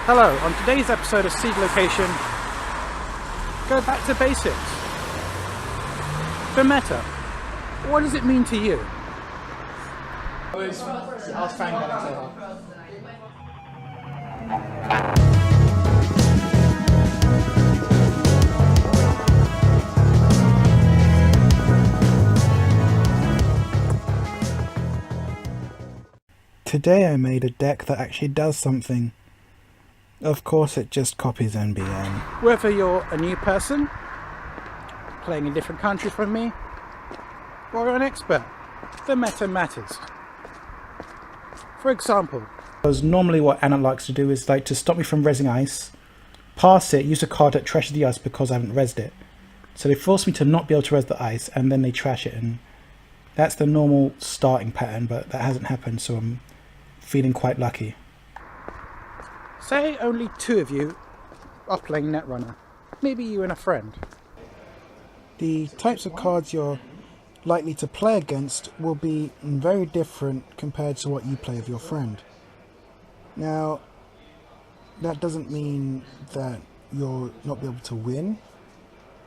Hello, on today's episode of Seedy Location, go back to basics. The meta. What does it mean to you? I was trying to get into Today I made a deck that actually does something. Of course it just copies NBN. Whether you're a new person, playing in a different country from me, or an expert, the meta matters. For example, Because normally what Anna likes to do is like to stop me from rezzing ice, pass it, use a card that trashes the ice because I haven't rezzed it. So they force me to not be able to res the ice and then they trash it, and that's the normal starting pattern, but that hasn't happened, so I'm feeling quite lucky. say only two of you are playing Netrunner. Maybe you and a friend. The types of cards you're likely to play against will be very different compared to what you play with your friend. Now, that doesn't mean that you'll not be able to win.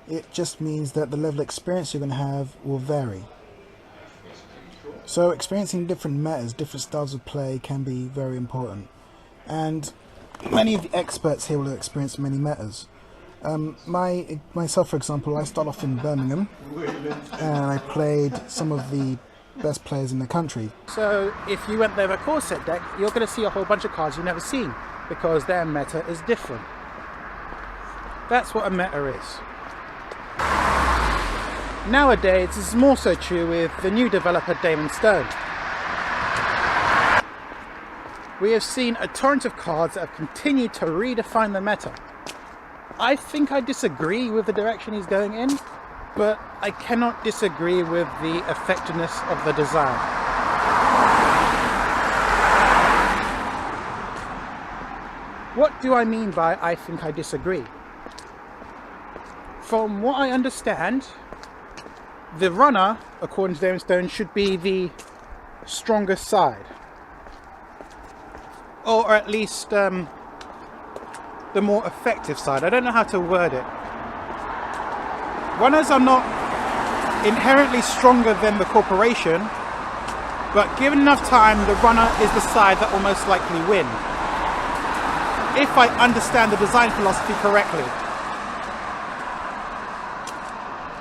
It just means that the level of experience you're going to have will vary. So experiencing different metas, different styles of play can be very important. And many of the experts here will have experienced many metas. Myself, for example, I start off in Birmingham and I played some of the best players in the country. So if you went there with a core set deck, you're going to see a whole bunch of cards you've never seen, because their meta is different. That's what a meta is. Nowadays, this is more so true with the new developer Damon Stone. We have seen a torrent of cards that have continued to redefine the meta. I think I disagree with the direction he's going in, but I cannot disagree with the effectiveness of the design. What do I mean by I think I disagree? From what I understand, the runner, according to Damon Stone, should be the strongest side. Or at least the more effective side. I don't know how to word it. Runners are not inherently stronger than the corporation, but given enough time, the runner is the side that will most likely win. If I understand the design philosophy correctly.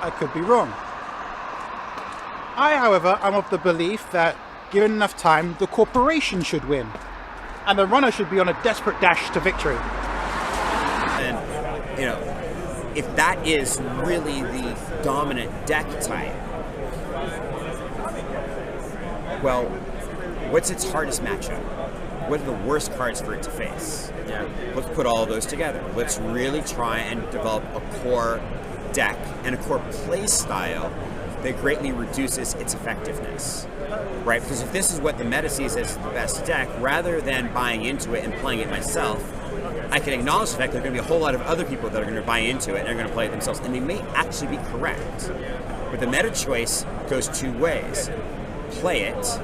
I could be wrong. I, however, am of the belief that given enough time, the corporation should win, and the runner should be on a desperate dash to victory. And, you know, if that is really the dominant deck type, well, what's its hardest matchup? What are the worst cards for it to face? Yeah. Let's put all of those together. Let's really try and develop a core deck and a core play style that greatly reduces its effectiveness, right? Because if this is what the meta sees as the best deck, rather than buying into it and playing it myself, I can acknowledge the fact that there are going to be a whole lot of other people that are going to buy into it and are going to play it themselves, and they may actually be correct. But the meta choice goes two ways. Play it,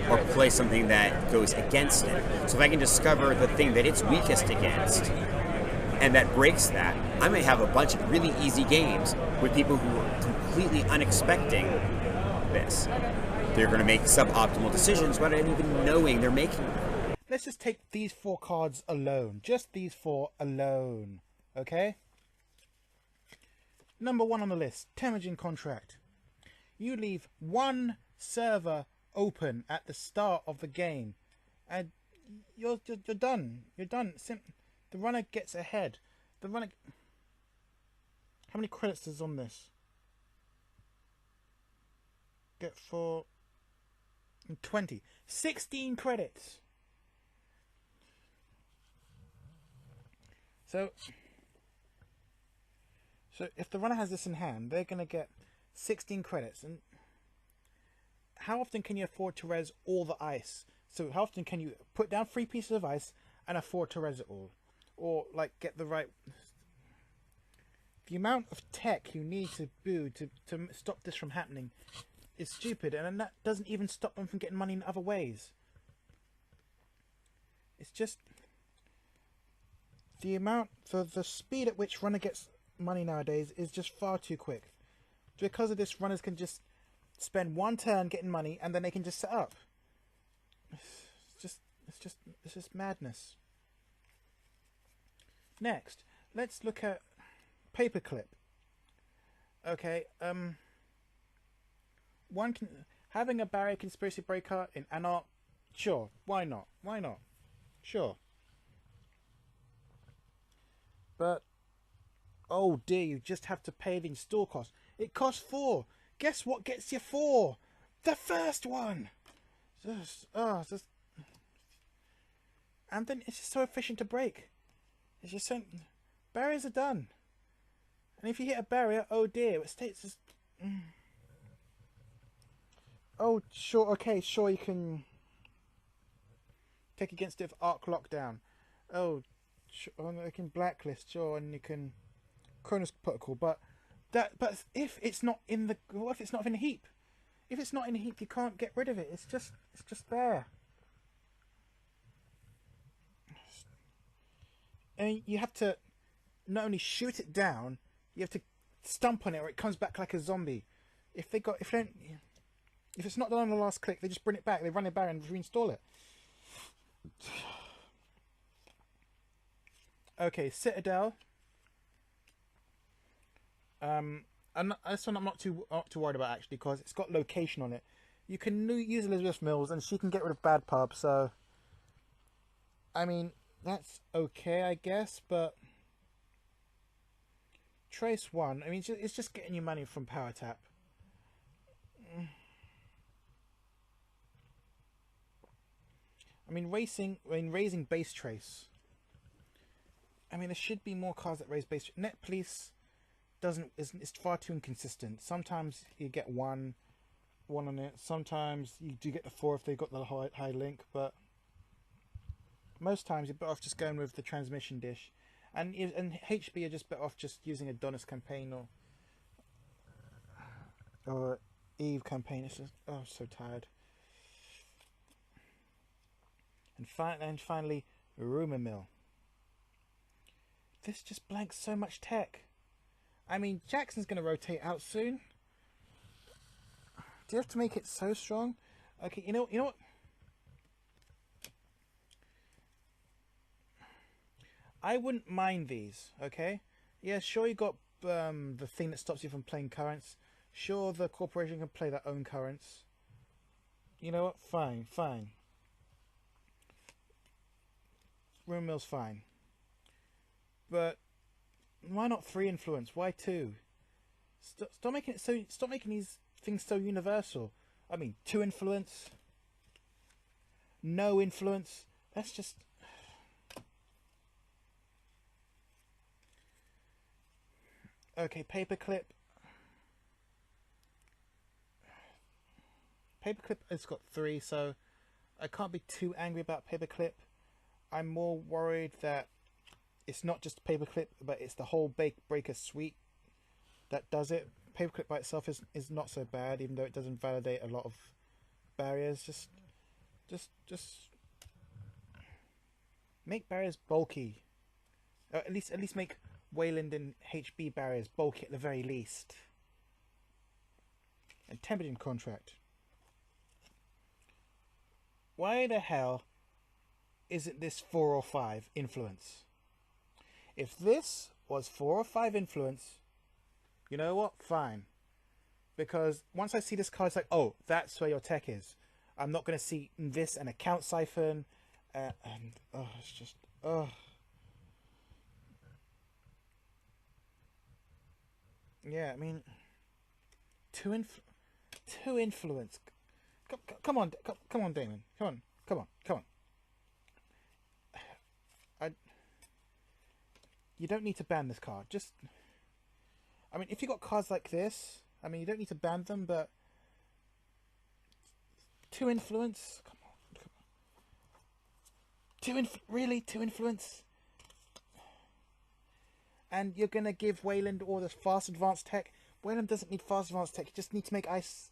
or play something that goes against it. So if I can discover the thing that it's weakest against, and that breaks that, I may have a bunch of really easy games with people who are completely unexpecting this. They're going to make suboptimal decisions without even knowing they're making them. Let's just take these four cards alone. Just these four alone. Okay? Number one on the list, Temujin Contract. You leave one server open at the start of the game, and you're done. You're done. The runner gets ahead. The runner... How many credits is on this? Get 4... 20. 16 credits! So if the runner has this in hand, they're going to get 16 credits. And how often can you afford to res all the ice? So how often can you put down 3 pieces of ice and afford to res it all? Or like get the right... The amount of tech you need to do to stop this from happening is stupid, and that doesn't even stop them from getting money in other ways. It's just... the speed at which runner gets money nowadays is just far too quick. Because of this, runners can just spend one turn getting money and then they can just set up. It's just madness. Next, let's look at paperclip. Okay, having a barrier conspiracy breaker in Anarch, sure, why not? Why not? Sure. But, oh dear, you just have to pay the install cost. It costs 4. Guess what gets you 4? The first one! And then it's just so efficient to break. It's just so... Barriers are done. And if you hit a barrier, oh dear, it states just... Oh, sure, okay, sure you can... Take against it with arc lockdown. Oh, sure, you can blacklist, sure, and you can... Cronus protocol, but if it's not in the... What if it's not in a heap? If it's not in a heap, you can't get rid of it. It's just there. And you have to not only shoot it down, you have to stomp on it, or it comes back like a zombie. If it's not done on the last click, they just bring it back. They run it back and reinstall it. Okay, Citadel. This one I'm not too worried about actually, because it's got location on it. You can use Elizabeth Mills, and she can get rid of bad pub. So, I mean, that's okay, I guess. But Trace 1, I mean, it's just getting you money from Power Tap. I mean, raising base Trace. I mean, there should be more cards that raise base. Net Police it's far too inconsistent. Sometimes you get one on it. Sometimes you do get the 4 if they've got the high link, but most times you're better off just going with the transmission dish. And HB are just better off just using Adonis campaign or Eve campaign. It's just, oh, I'm so tired. And finally, Rumor Mill. This just blanks so much tech. I mean, Jackson's going to rotate out soon. Do you have to make it so strong? Okay, you know what? I wouldn't mind these, okay? Yeah, sure you got the thing that stops you from playing currents. Sure, the corporation can play their own currents. You know what? Fine. Rumor Mill's fine. But why not 3 influence? Why 2? Stop making it so. Stop making these things so universal. I mean, 2 influence, no influence. That's just. Okay, paperclip. Paperclip has got 3, so I can't be too angry about paperclip. I'm more worried that it's not just paperclip, but it's the whole breaker suite that does it. Paperclip by itself is not so bad, even though it doesn't validate a lot of barriers. Just make barriers bulky. Or at least make Wayland and HB barriers bulky at the very least. And temperature contract. Why the hell isn't this 4 or 5 influence? If this was 4 or 5 influence, you know what? Fine. Because once I see this card, it's like, oh, that's where your tech is. I'm not going to see this and account siphon. And, oh, it's just, oh. Yeah, I mean, two influence. Come on, Damon. Come on. You don't need to ban this card. Just, I mean, if you got cards like this, I mean, you don't need to ban them, but 2 influence. Come on. Really 2 influence. And you're gonna give Wayland all this fast advanced tech. Wayland doesn't need fast advanced tech. You just need to make ice.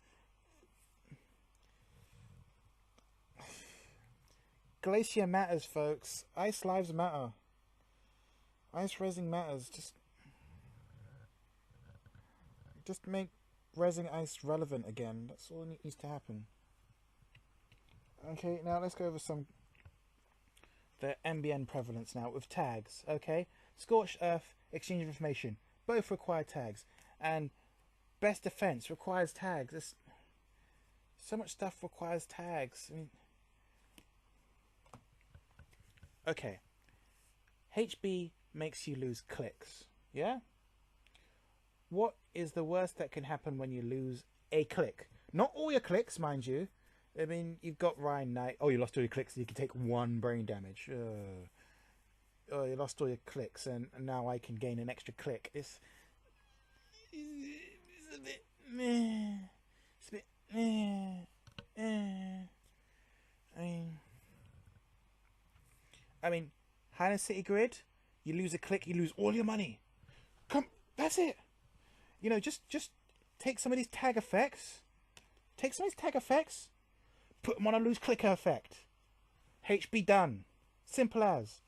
Glacier matters, folks. Ice lives matter. Ice resin matters. Just make resin ice relevant again. That's all that needs to happen. Okay, now let's go over the MBN prevalence now with tags. Okay, Scorched Earth, Exchange of Information, both require tags, and Best Defense requires tags. There's so much stuff requires tags. I mean, okay, HB makes you lose clicks. Yeah. What is the worst that can happen when you lose a click? Not all your clicks, mind you. I mean, you've got Ryan Knight. Oh, you lost all your clicks, and you can take 1 brain damage. Oh, you lost all your clicks, and now I can gain an extra click. It's a bit meh. It's a bit meh. I mean, High and City Grid. You lose a click, you lose all your money. That's it. You know, just take some of these tag effects. Put them on a lose clicker effect. HB done. Simple as.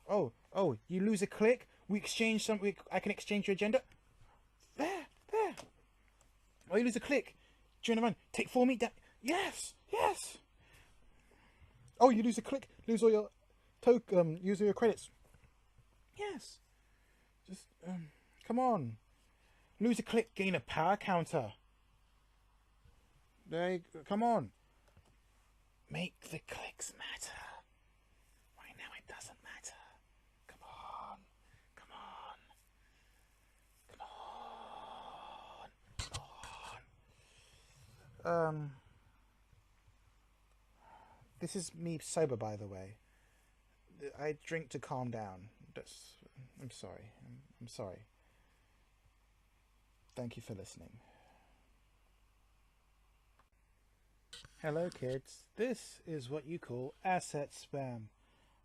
Oh, you lose a click. We exchange some. I can exchange your agenda. There. Oh, you lose a click during the run. Take 4 meat down. Yes. Oh, you lose a click. Lose all your use all your credits. Yes. Just come on. Lose a click. Gain a power counter. There. Come on. Make the clicks matter. Right now it doesn't matter. Come on. This is me sober, by the way. I drink to calm down. I'm sorry. I'm sorry. Thank you for listening. Hello kids, this is what you call asset spam.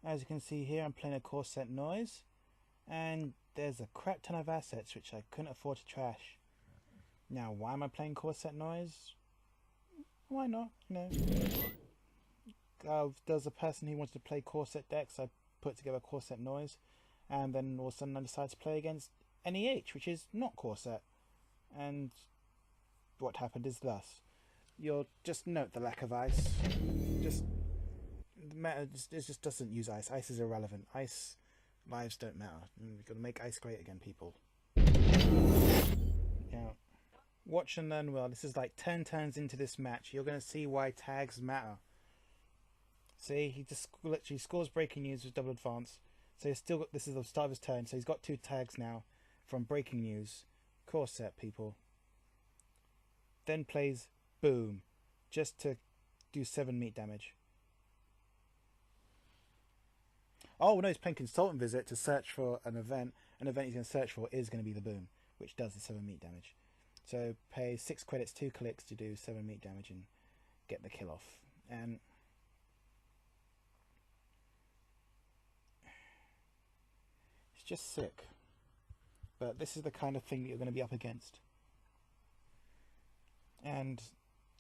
As you can see here, I'm playing a Corset Noise, and there's a crap ton of assets which I couldn't afford to trash. Now, why am I playing Corset Noise? Why not? You know, there's a person who wanted to play Corset decks. I put together Corset Noise, and then all of a sudden I decided to play against NEH, which is not Corset. And what happened is thus. You'll just note the lack of ice. It just doesn't use ice. Ice is irrelevant. Ice lives don't matter. We've got to make ice great again, people. Now, watch and learn well. This is like 10 turns into this match. You're going to see why tags matter. See, he just literally scores breaking news with double advance. So he's still got, this is the start of his turn. So he's got 2 tags now from breaking news. Corset, people. Then plays boom, just to do 7 meat damage. Oh no, he's playing Consultant Visit to search for an event. An event he's going to search for is going to be the boom, which does the 7 meat damage. So pay 6 credits, 2 clicks to do 7 meat damage and get the kill off. And it's just sick. But this is the kind of thing that you're going to be up against. And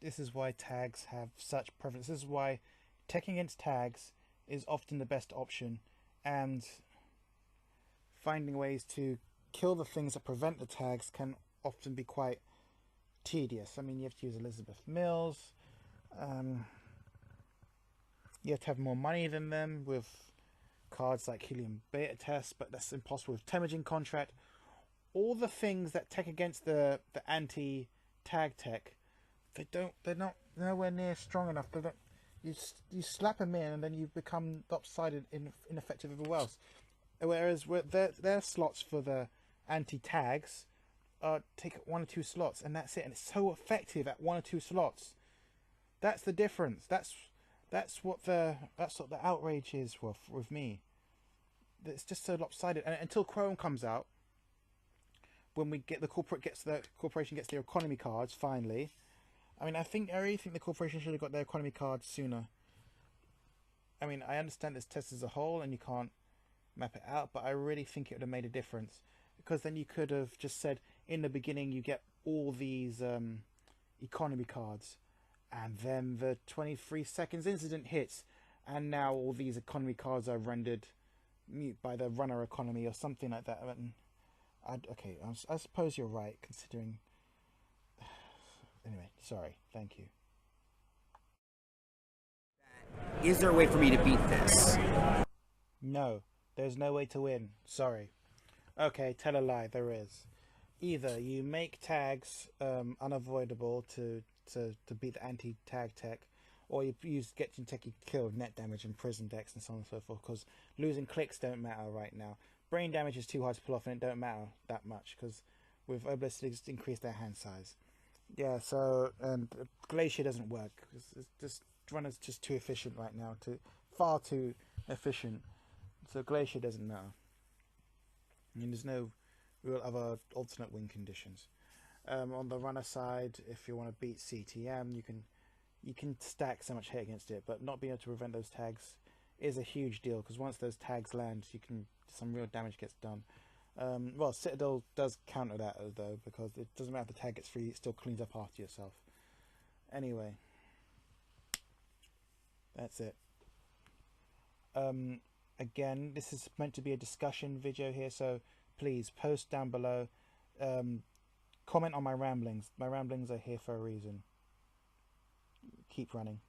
this is why tags have such preference. This is why teching against tags is often the best option, and finding ways to kill the things that prevent the tags can often be quite tedious. I mean, you have to use Elizabeth Mills. You have to have more money than them with cards like Helium Beta Test, but that's impossible with Temujin Contract. All the things that tech against the anti-tag tech, they're not nowhere near strong enough. They don't, you slap them in and then you become lopsided, ineffective everywhere else. Whereas their slots for the anti-tags take 1 or 2 slots, and that's it. And it's so effective at 1 or 2 slots. That's the difference. That's what the outrage is with me. It's just so lopsided. And until Chrome comes out, when the corporation gets their economy cards finally. I mean, I really think the corporation should have got their economy cards sooner. I mean, I understand this test as a whole and you can't map it out, but I really think it would have made a difference, because then you could have just said in the beginning you get all these economy cards, and then the 23 seconds incident hits, and now all these economy cards are rendered mute by the runner economy or something like that. Okay, I suppose you're right, considering. Anyway, sorry. Thank you. Is there a way for me to beat this? No, there's no way to win. Sorry. Okay, tell a lie. There is. Either you make tags unavoidable to beat the anti-tag tech, or you use get your techie killed, net damage, and prison decks, and so on and so forth. Because losing clicks don't matter right now. Brain damage is too hard to pull off, and it don't matter that much because with Obelisk it's increased their hand size. Yeah, so and Glacier doesn't work. It's just runner's just too efficient right now. Far too efficient. So Glacier doesn't matter. I mean, there's no real other alternate win conditions. On the runner side, if you want to beat CTM, you can stack so much hit against it, but not being able to prevent those tags is a huge deal because once those tags land, some real damage gets done. Well, Citadel does counter that though, because it doesn't matter if the tag gets free; it still cleans up after yourself. Anyway, that's it. Again, this is meant to be a discussion video here, so please post down below. Comment on my ramblings. My ramblings are here for a reason. Keep running.